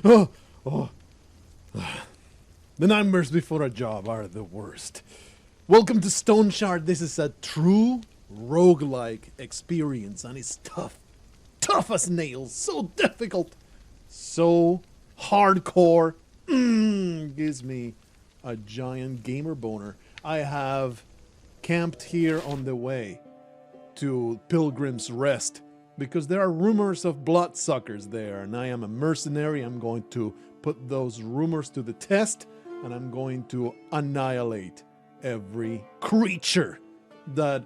Oh, oh. The nightmares before a job are the worst. Welcome to STONESHARD. This is a true roguelike experience, and it's tough. Tough as nails. So difficult. So hardcore. Gives me a giant gamer boner. I have camped here on the way to Pilgrim's Rest because there are rumors of bloodsuckers there, and I am a mercenary. I'm going to put those rumors to the test, and I'm going to annihilate every creature that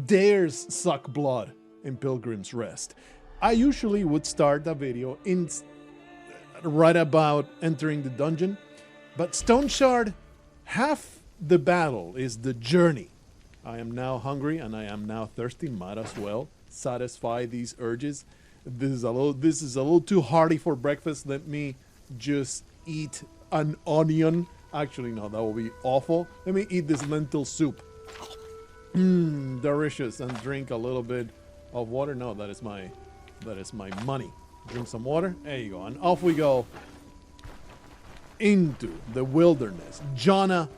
dares suck blood in Pilgrim's Rest. I usually would start a video right about entering the dungeon, but STONESHARD, half the battle is the journey. I am now hungry and I am now thirsty. Might as well satisfy these urges. This is a little too hearty for breakfast. Let me just eat an onion. Actually, no, that will be awful. Let me eat this lentil soup. Delicious. And drink a little bit of water. No, that is my money. Drink some water. There you go. And off we go into the wilderness. Jonna,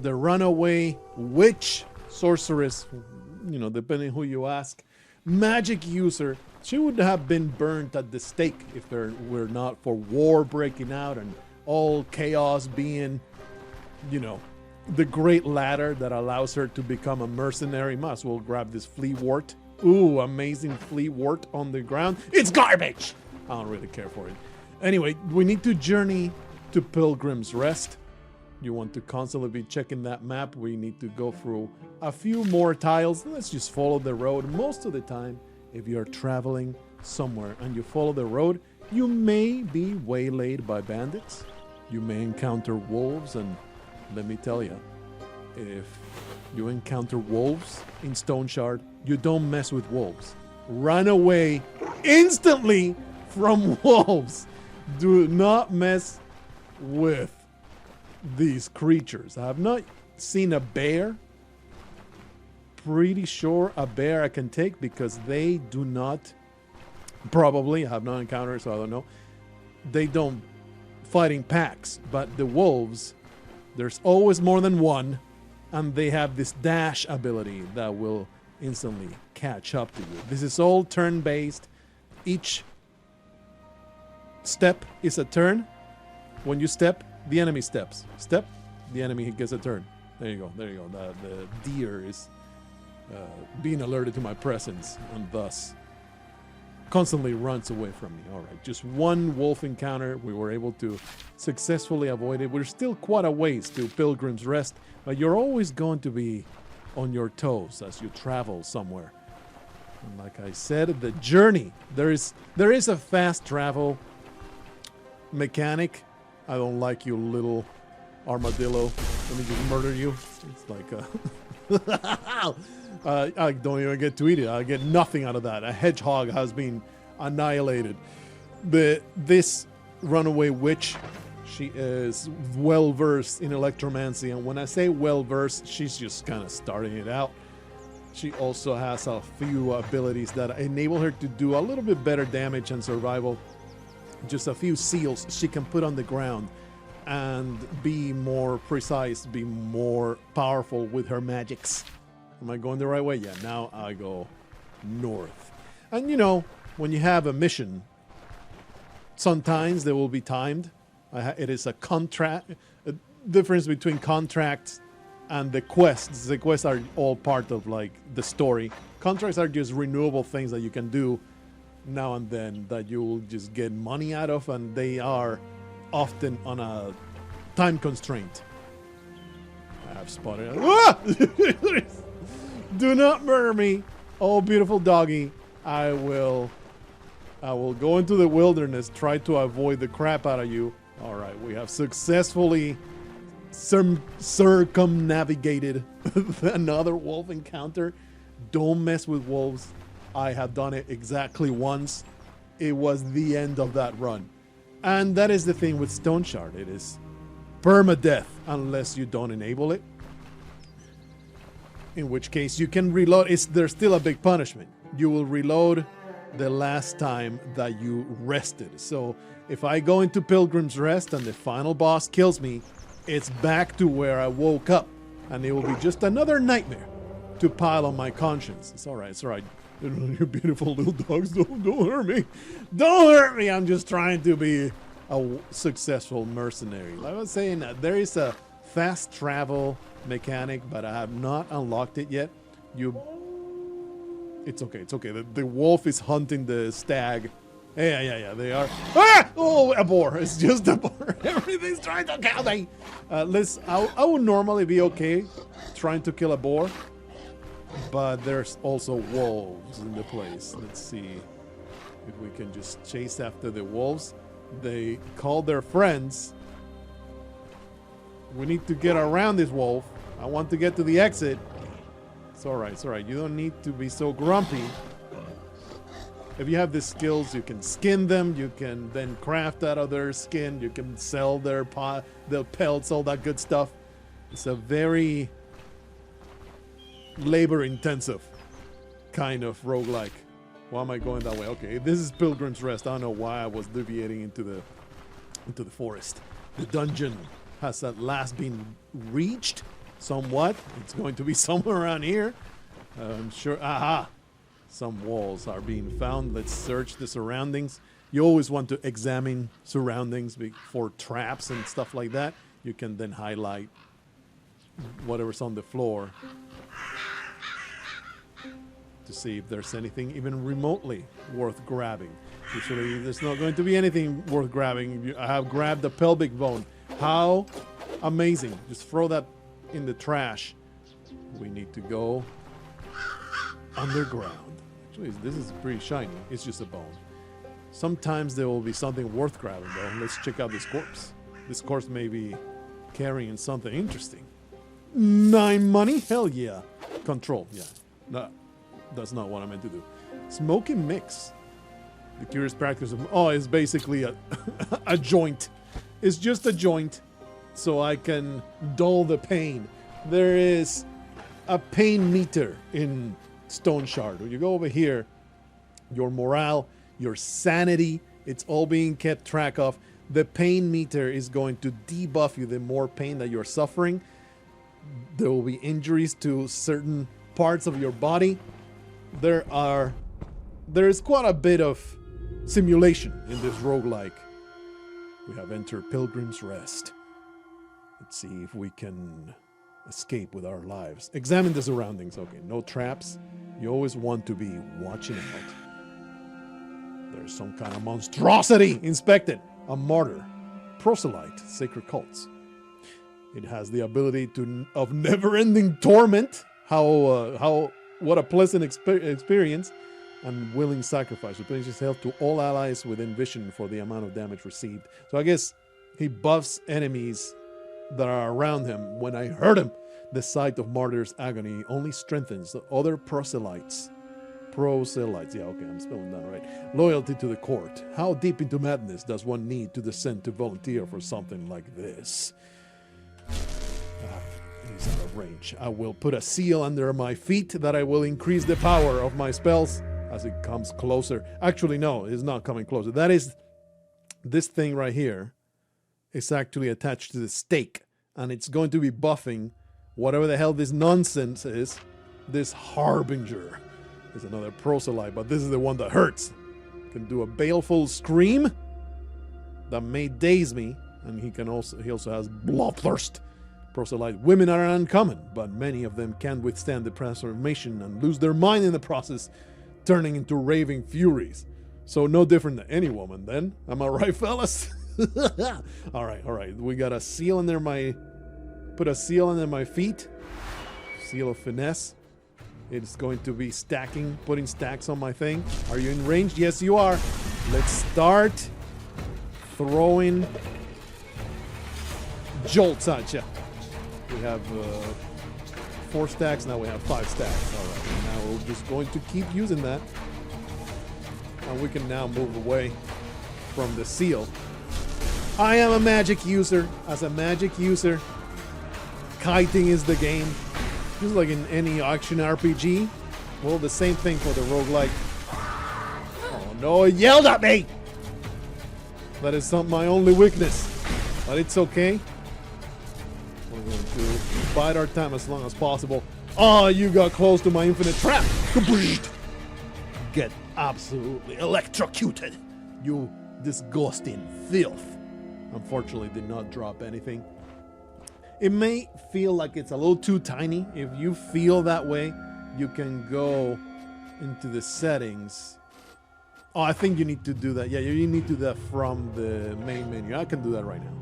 the runaway witch, sorceress, you know, depending who you ask, magic user. She would have been burnt at the stake if there were not for war breaking out and all chaos being, you know, the great ladder that allows her to become a mercenary. Might as well grab this flea wart. Ooh, amazing flea wart on the ground. It's garbage! I don't really care for it. Anyway, we need to journey to Pilgrim's Rest. You want to constantly be checking that map. We need to go through a few more tiles. Let's just follow the road. Most of the time, if you're traveling somewhere and you follow the road, you may be waylaid by bandits. You may encounter wolves, and let me tell you, if you encounter wolves in STONESHARD, you don't mess with wolves. Run away instantly from wolves. Do not mess with these creatures. I have not seen a bear. Pretty sure a bear I can take because they do not, probably, I have not encountered, so I don't know. They don't fight in packs, but the wolves, there's always more than one, and they have this dash ability that will instantly catch up to you. This is all turn-based. Each step is a turn. When you step, the enemy steps. Step, the enemy gets a turn. There you go, there you go. The deer is being alerted to my presence and thus constantly runs away from me. All right, just one wolf encounter. We were able to successfully avoid it. We're still quite a ways to Pilgrim's Rest, but you're always going to be on your toes as you travel somewhere. And like I said, the journey, there is a fast travel mechanic. I don't like you, little armadillo. Let me just murder you. It's like I don't even get to eat it. I get nothing out of that. A hedgehog has been annihilated. This runaway witch, she is well versed in electromancy, and when I say well versed, she's just kind of starting it out. She also has a few abilities that enable her to do a little bit better damage and survival. Just a few seals she can put on the ground and be more precise, be more powerful with her magics. Am I going the right way? Yeah, now I go north. And you know, when you have a mission, sometimes they will be timed. It is a contract, a difference between contracts and the quests. The quests are all part of like the story. Contracts are just renewable things that you can do now and then that you will just get money out of, and they are often on a time constraint. I have spotted it. Ah! Do not murder me. Oh, beautiful doggy. I will go into the wilderness, try to avoid the crap out of you. All right, we have successfully circumnavigated another wolf encounter. Don't mess with wolves. I have done it exactly once. It was the end of that run. And that is the thing with STONESHARD. It is permadeath unless you don't enable it. In which case you can reload. There's still a big punishment. You will reload the last time that you rested. So if I go into Pilgrim's Rest and the final boss kills me, it's back to where I woke up, and it will be just another nightmare to pile on my conscience. It's all right. It's all right. You beautiful little dogs, don't hurt me. Don't hurt me. I'm just trying to be a successful mercenary. Like I was saying, there is a fast travel mechanic, but I have not unlocked it yet. It's okay. It's okay. The wolf is hunting the stag. Yeah. They are. Ah! Oh, a boar. It's just a boar. Everything's trying to kill me. I would normally be okay trying to kill a boar, but there's also wolves in the place. Let's see if we can just chase after the wolves. They call their friends. We need to get around this wolf. I want to get to the exit. It's all right. It's all right. You don't need to be so grumpy. If you have the skills, you can skin them. You can then craft out of their skin. You can sell their pelts, all that good stuff. It's a very labor-intensive kind of roguelike. Why am I going that way? Okay, this is Pilgrim's Rest. I don't know why I was deviating into the forest. The dungeon has at last been reached somewhat. It's going to be somewhere around here. I'm sure. Aha! Some walls are being found. Let's search the surroundings. You always want to examine surroundings for traps and stuff like that. You can then highlight whatever's on the floor to see if there's anything even remotely worth grabbing. Usually there's not going to be anything worth grabbing. I have grabbed the pelvic bone. How amazing. Just throw that in the trash. We need to go underground. Actually, this is pretty shiny. It's just a bone. Sometimes there will be something worth grabbing though. Let's check out this corpse. This corpse may be carrying something interesting. 9 money? Hell yeah. Control, yeah. No, that's not what I meant to do. Smoking mix. The curious practice of... Oh, it's basically a joint. It's just a joint so I can dull the pain. There is a pain meter in STONESHARD. When you go over here, your morale, your sanity, it's all being kept track of. The pain meter is going to debuff you the more pain that you're suffering. There will be injuries to certain parts of your body. There is quite a bit of simulation in this roguelike. We have entered Pilgrim's Rest. Let's see if we can escape with our lives. Examine the surroundings. Okay, no traps. You always want to be watching out. There's some kind of monstrosity. Inspect it. A martyr. Proselyte. Sacred cults. It has the ability of never-ending torment. What a pleasant experience. And willing sacrifice. Replenishes health to all allies within vision for the amount of damage received. So I guess he buffs enemies that are around him. When I hurt him, the sight of martyr's agony only strengthens the other proselytes. Proselytes. Yeah, okay, I'm spelling that right. Loyalty to the court. How deep into madness does one need to descend to volunteer for something like this? He's out of range. I will put a seal under my feet that I will increase the power of my spells as it comes closer. Actually, no, it's not coming closer. That is, this thing right here is actually attached to the stake, and it's going to be buffing whatever the hell this nonsense is. This Harbinger is another proselyte, but this is the one that hurts. Can do a baleful scream that may daze me, and he also has bloodthirst. Proselyte women are uncommon, but many of them can't withstand the transformation and lose their mind in the process, turning into raving furies. So no different than any woman then. Am I right, fellas? all right. We got a seal under put a seal under my feet. Seal of finesse. It's going to be putting stacks on my thing. Are you in range? Yes, you are. Let's start throwing jolts at you. We have 4 stacks, now we have 5 stacks. All right, now we're just going to keep using that. And we can now move away from the seal. I am a magic user. As a magic user, kiting is the game. Just like in any action RPG. Well, the same thing for the roguelike. no, it yelled at me! That is my only weakness. But it's okay. We're going to bide our time as long as possible. Oh, you got close to my infinite trap. Complete. Get absolutely electrocuted. You disgusting filth. Unfortunately, did not drop anything. It may feel like it's a little too tiny. If you feel that way, you can go into the settings. Oh, I think you need to do that. Yeah, you need to do that from the main menu. I can do that right now.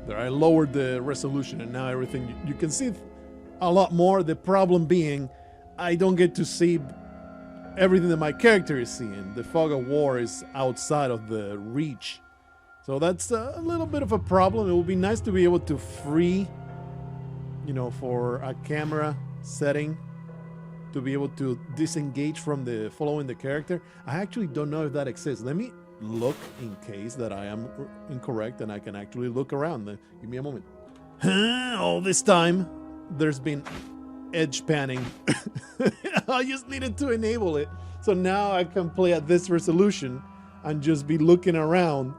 There, I lowered the resolution and now everything, you can see a lot more. The problem being, I don't get to see everything that my character is seeing. The fog of war is outside of the reach. So that's a little bit of a problem. It would be nice to be able to free, you know, for a camera setting, to be able to disengage from the following the character. I actually don't know if that exists. Let me look in case that I am incorrect and I can actually look around. Give me a moment. All this time, there's been edge panning. I just needed to enable it. So now I can play at this resolution and just be looking around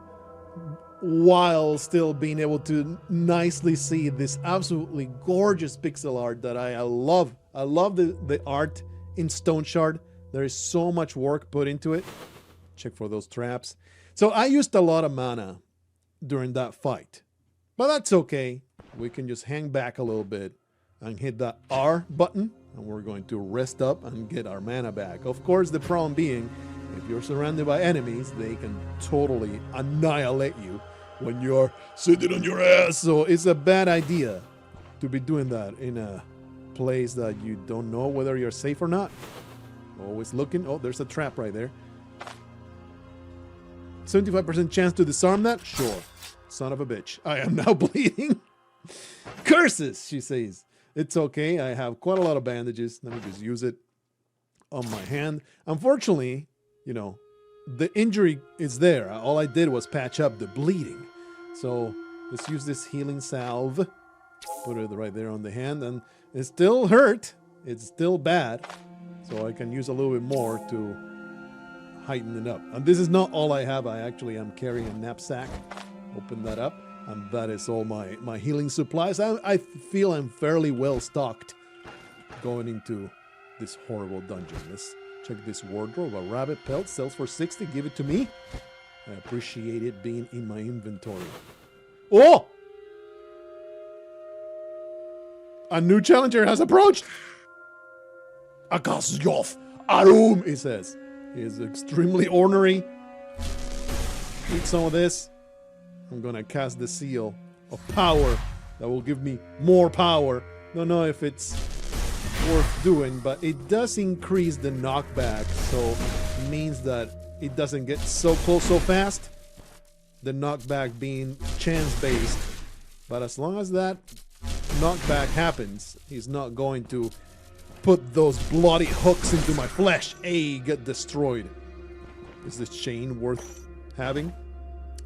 while still being able to nicely see this absolutely gorgeous pixel art that I love. I love the art in STONESHARD. There is so much work put into it. Check for those traps. So I used a lot of mana during that fight, but that's okay. We can just hang back a little bit and hit that R button, and we're going to rest up and get our mana back. Of course, the problem being, if you're surrounded by enemies, they can totally annihilate you when you're sitting on your ass. So it's a bad idea to be doing that in a place that you don't know whether you're safe or not. Always looking. Oh, there's a trap right there. 75% chance to disarm that? Sure. Son of a bitch. I am now bleeding. Curses, she says. It's okay. I have quite a lot of bandages. Let me just use it on my hand. Unfortunately, you know, the injury is there. All I did was patch up the bleeding. So let's use this healing salve. Put it right there on the hand, and it still hurt. It's still bad. So I can use a little bit more to heighten it up. And this is not all I have. I actually am carrying a knapsack. Open that up, and that is all my healing supplies. I feel I'm fairly well stocked going into this horrible dungeon. Let's check this wardrobe. A rabbit pelt sells for 60. Give it to me. I appreciate it being in my inventory. Oh! A new challenger has approached! Akasyoth Arum, he says. He is extremely ornery. Eat some of this. I'm gonna cast the seal of power that will give me more power. Don't know if it's worth doing, but it does increase the knockback, so it means that it doesn't get so close so fast. The knockback being chance-based. But as long as that knockback happens, he's not going to put those bloody hooks into my flesh. Hey, get destroyed. Is this chain worth having?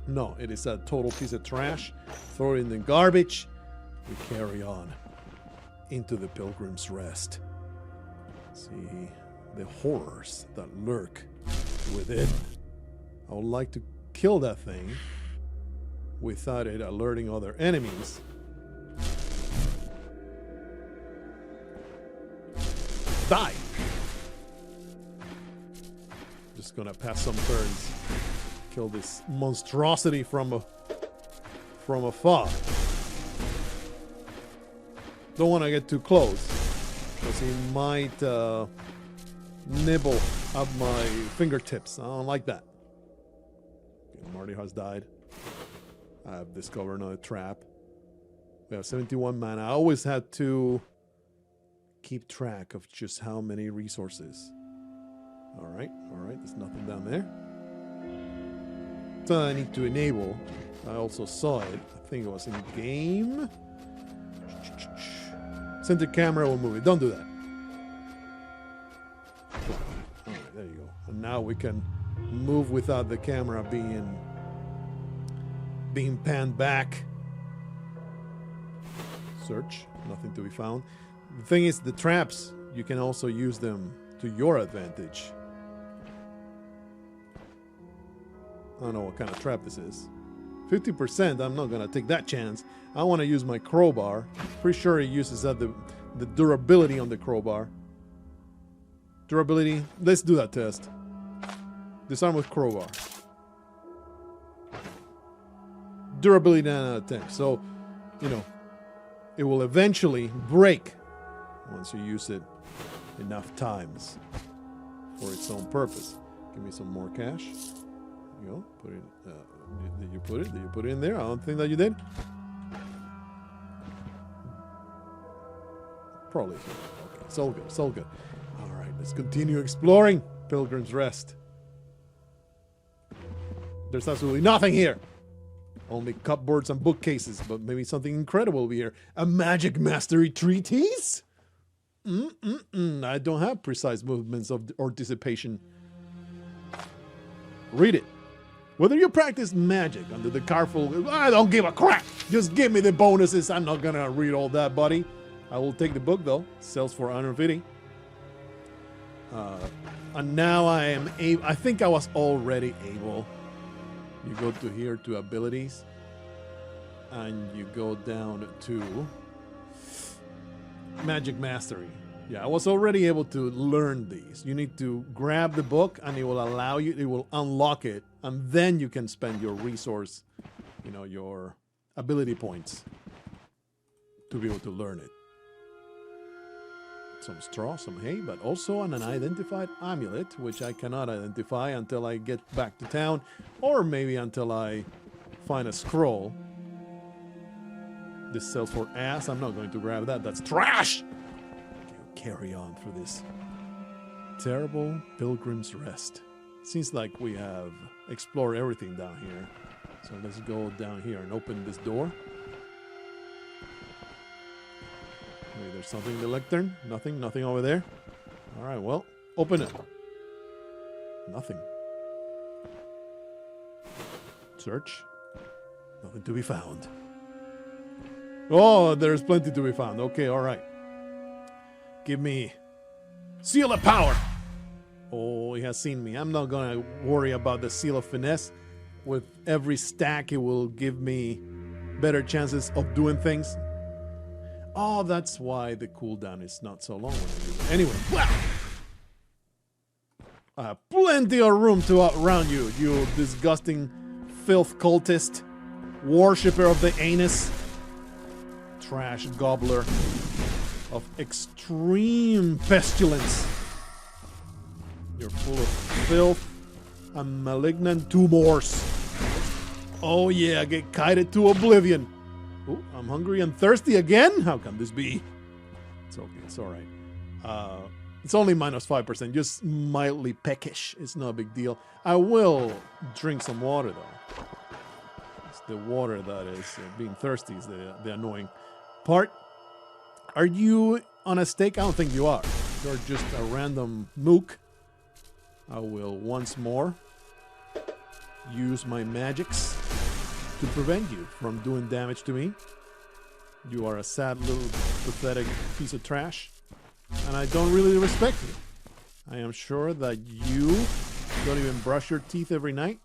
No, it is a total piece of trash. Throw it in the garbage. We carry on into the Pilgrim's Rest. See the horrors that lurk within. I would like to kill that thing without it alerting other enemies. Die! Just gonna pass some turns. Kill this monstrosity from afar. Don't want to get too close, because he might nibble at my fingertips. I don't like that. Okay, Marty has died. I've discovered another trap. We have 71 mana. I always had to keep track of just how many resources. Alright, there's nothing down there. So I need to enable. I also saw it. I think it was in game. Center camera will move it. Don't do that. Alright, there you go. And now we can move without the camera being panned back. Search. Nothing to be found. The thing is, the traps, you can also use them to your advantage. I don't know what kind of trap this is. 50%, I'm not gonna take that chance. I want to use my crowbar. Pretty sure it uses the durability on the crowbar. Durability, let's do that test. Disarm with crowbar. Durability 9 out of 10. So, you know, it will eventually break once you use it enough times for its own purpose. Give me some more cash. You know, put it. Did you put it? Did you put it in there? I don't think that you did. Probably. Okay, it's all good. It's all good. All right, let's continue exploring Pilgrim's Rest. There's absolutely nothing here. Only cupboards and bookcases, but maybe something incredible will be here. A magic mastery treatise? I don't have precise movements or dissipation. Read it. Whether you practice magic under the careful... I don't give a crap. Just give me the bonuses. I'm not gonna read all that, buddy. I will take the book, though. Sells for 150. And now I am able... I think I was already able... You go to here to abilities, and you go down to magic mastery. Yeah, I was already able to learn these. You need to grab the book, and it will allow you, it will unlock it, and then you can spend your resource, you know, your ability points to be able to learn it. Some straw, some hay, but also an unidentified amulet, which I cannot identify until I get back to town, or maybe until I find a scroll. This sells for ass. I'm not going to grab that. That's trash! Carry on for this terrible Pilgrim's Rest. Seems like we have explored everything down here. So let's go down here and open this door. Maybe there's something in the lectern. Nothing over there. All right, well, open it. Nothing. Search. Nothing to be found. Oh, there's plenty to be found. Okay, all right. Give me Seal of Power. Oh, he has seen me. I'm not gonna worry about the Seal of Finesse. With every stack, it will give me better chances of doing things. Oh, that's why the cooldown is not so long when I use it. Anyway, wow. I have plenty of room to outrun you, you disgusting filth cultist, worshipper of the anus, trash gobbler of extreme pestilence. You're full of filth and malignant tumors. Oh yeah, get kited to oblivion. Oh, I'm hungry and thirsty again? How can this be? It's okay, it's alright. It's only minus 5%, just mildly peckish. It's no big deal. I will drink some water though. It's the water that is being thirsty is the annoying part. Are you on a stake? I don't think you are. You're just a random mook. I will once more use my magics to prevent you from doing damage to me. You are a sad little pathetic piece of trash, and I don't really respect you. I am sure that you don't even brush your teeth every night.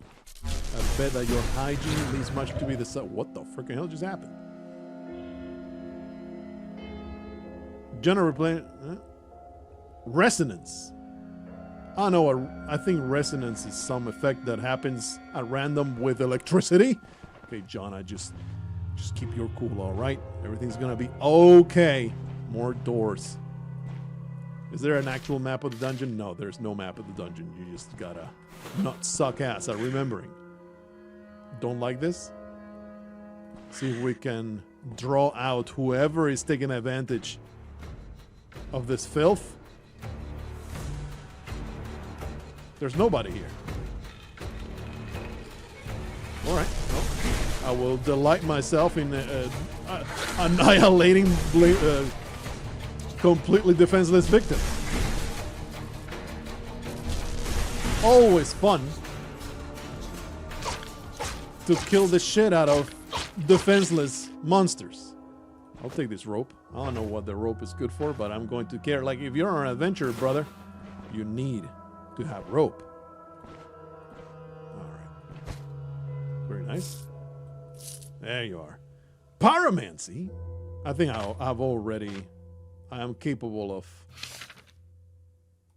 I bet that your hygiene leaves much to be the same. What the freaking hell just happened? General replay. Resonance. I know. I think resonance is some effect that happens at random with electricity. Okay, John, just keep your cool, all right? Everything's gonna be okay. More doors. Is there an actual map of the dungeon? No, there's no map of the dungeon. You just gotta not suck ass at remembering. Don't like this? See if we can draw out whoever is taking advantage of this filth. There's nobody here. All right. Well, I will delight myself in annihilating completely defenseless victims. Always fun to kill the shit out of defenseless monsters. I'll take this rope. I don't know what the rope is good for, but I'm going to care. Like, if you're on an adventure, brother, you need to have rope. All right. nice. There you are. Pyromancy. I think I am capable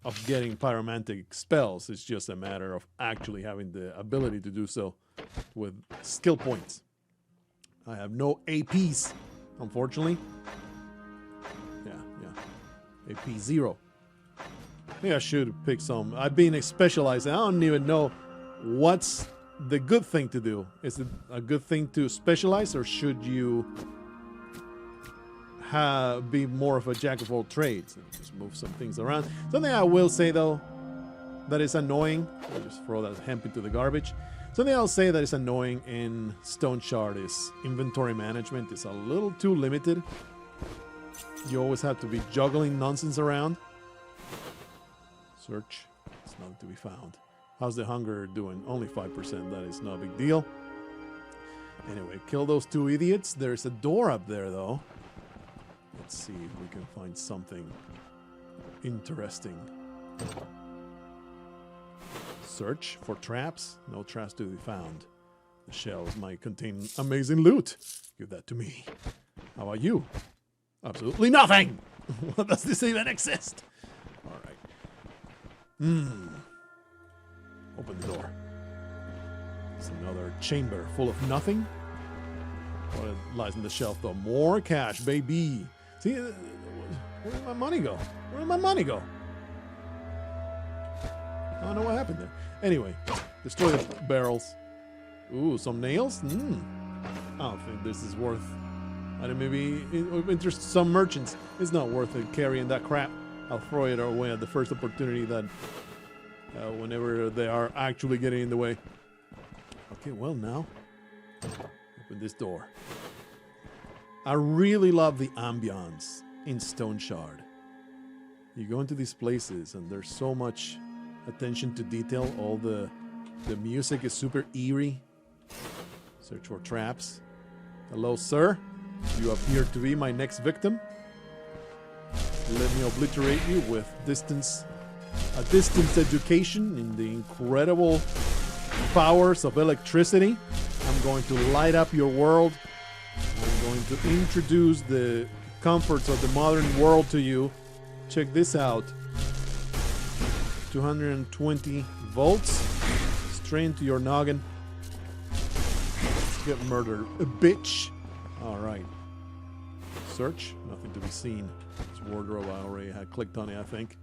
of getting pyromantic spells. It's just a matter of actually having the ability to do so with skill points. I have no APs, unfortunately. Yeah. AP 0. Maybe I should pick some. I've been specialized. I don't even know what's the good thing to do. Is it a good thing to specialize, or should you be more of a jack of all trades and just move some things around? Something I will say though that is annoying. I'll just throw that hemp into the garbage. Something I'll say that is annoying in StoneShard is inventory management is a little too limited. You always have to be juggling nonsense around. Search. It's nothing to be found. How's the hunger doing? Only 5%. That is no big deal. Anyway, kill those two idiots. There's a door up there, though. Let's see if we can find something interesting. Search for traps. No traps to be found. The shells might contain amazing loot. Give that to me. How about you? Absolutely nothing! What does this even exist? Alright. Open the door. It's another chamber full of nothing. What lies on the shelf though? More cash, baby. See, where did my money go? Where did my money go? I don't know what happened there. Anyway, destroy the barrels. Ooh, some nails? I don't think this is worth... I don't know, maybe interest some merchants. It's not worth it carrying that crap. I'll throw it away at the first opportunity that... whenever they are actually getting in the way. Okay, well now, open this door. I really love the ambiance in StoneShard. You go into these places and there's so much attention to detail. All the music is super eerie. Search for traps. Hello, sir. You appear to be my next victim. Let me obliterate you with a distance education in the incredible powers of electricity. I'm going to light up your world. I'm going to introduce the comforts of the modern world to you. Check this out. 220 volts straight into your noggin. Let's get murdered, a bitch. All right. Search. Nothing to be seen. It's wardrobe. I already had clicked on it, I think.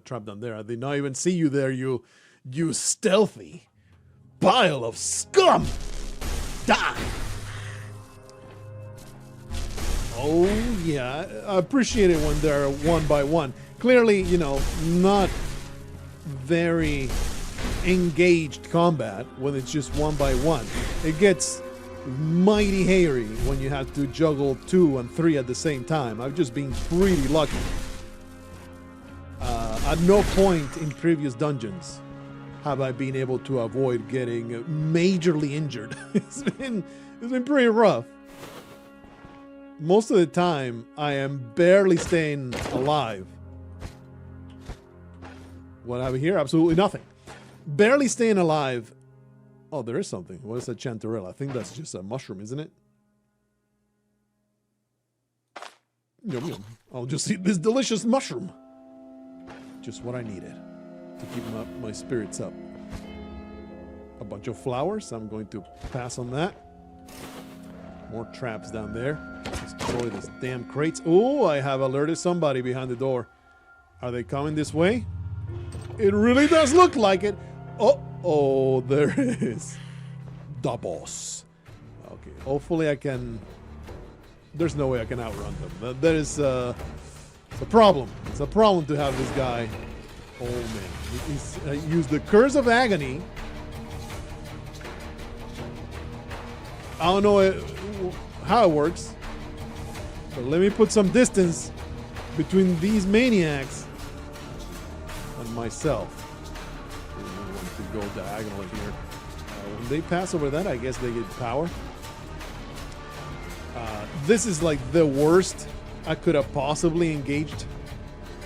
Trapped down there. I did not even see you there, you stealthy pile of scum! Die! Oh, yeah. I appreciate it when they're one by one. Clearly, you know, not very engaged combat when it's just one by one. It gets mighty hairy when you have to juggle 2 and 3 at the same time. I've just been pretty lucky. At no point in previous dungeons have I been able to avoid getting majorly injured. It's been pretty rough. Most of the time, I am barely staying alive. What have we here? Absolutely nothing. Barely staying alive. Oh, there is something. What is that chanterelle? I think that's just a mushroom, isn't it? Yum, yum. I'll just eat this delicious mushroom. Just what I needed to keep my spirits up. A bunch of flowers. I'm going to pass on that. More traps down there. Destroy these damn crates. Oh, I have alerted somebody behind the door. Are they coming this way? It really does look like it. Oh, there it is. The boss. Okay, hopefully I can... There's no way I can outrun them. That is... It's a problem. It's a problem to have this guy. Oh man, he's used the Curse of Agony. I don't know how it works, but let me put some distance between these maniacs and myself. I want to go diagonally here. When they pass over that, I guess they get power. This is like the worst I could have possibly engaged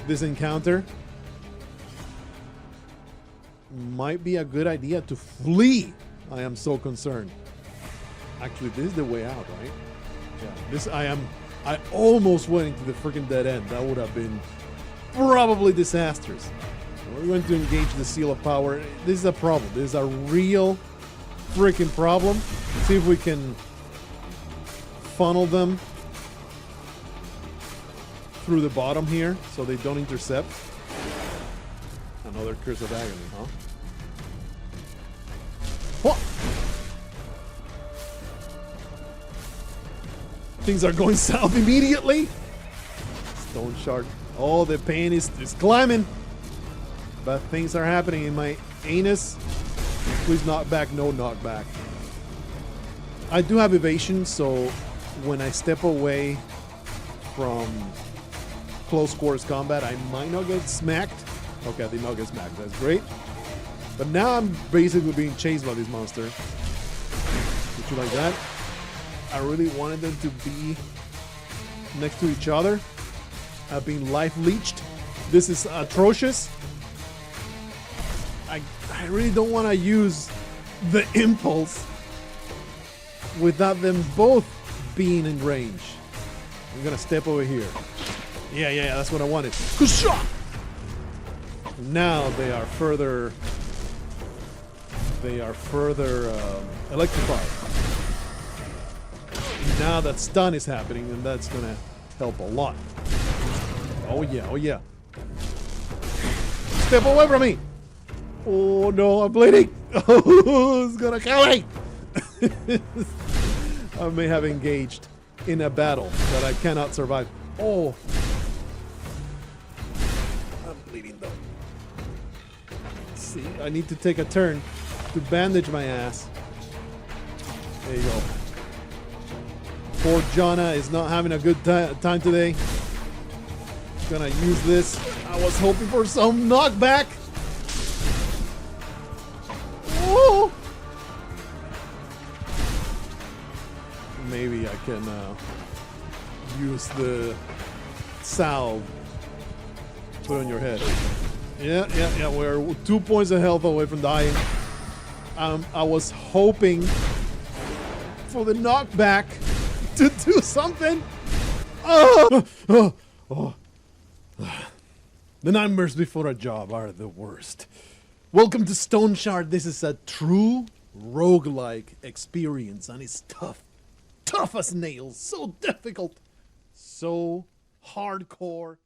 this encounter. Might be a good idea to flee I am so concerned. Actually, this is the way out, right? Yeah, I almost went into the freaking dead end. That would have been probably disastrous. We're going to engage the Seal of Power. This is a problem. This is a real freaking problem. Let's see if we can funnel them through the bottom here so they don't intercept. Another Curse of Agony, huh? What? Things are going south immediately. Stone Shard. Oh, the pain is climbing. But things are happening in my anus. Please knock back. No knockback. I do have evasion, so when I step away from close quarters combat, I might not get smacked. Okay, I did not get smacked. That's great. But now I'm basically being chased by this monster. Would you like that? I really wanted them to be next to each other. I've been life leeched. This is atrocious. I really don't want to use the impulse without them both being in range. I'm gonna step over here. Yeah, that's what I wanted. Good shot! Now they are further electrified. Now that stun is happening, and that's gonna help a lot. Oh yeah. Step away from me! Oh no, I'm bleeding! Oh, it's gonna kill me! I may have engaged in a battle that I cannot survive. Oh! I'm bleeding though. See, I need to take a turn to bandage my ass. There you go. Poor Jonna is not having a good time today. Gonna use this. I was hoping for some knockback. Oh! Maybe I can use the salve. Put it on your head. Yeah. We're 2 points of health away from dying. I was hoping for the knockback to do something. Oh. The nightmares before a job are the worst. Welcome to STONESHARD. This is a true roguelike experience, and it's tough. Tough as nails. So difficult. So hardcore.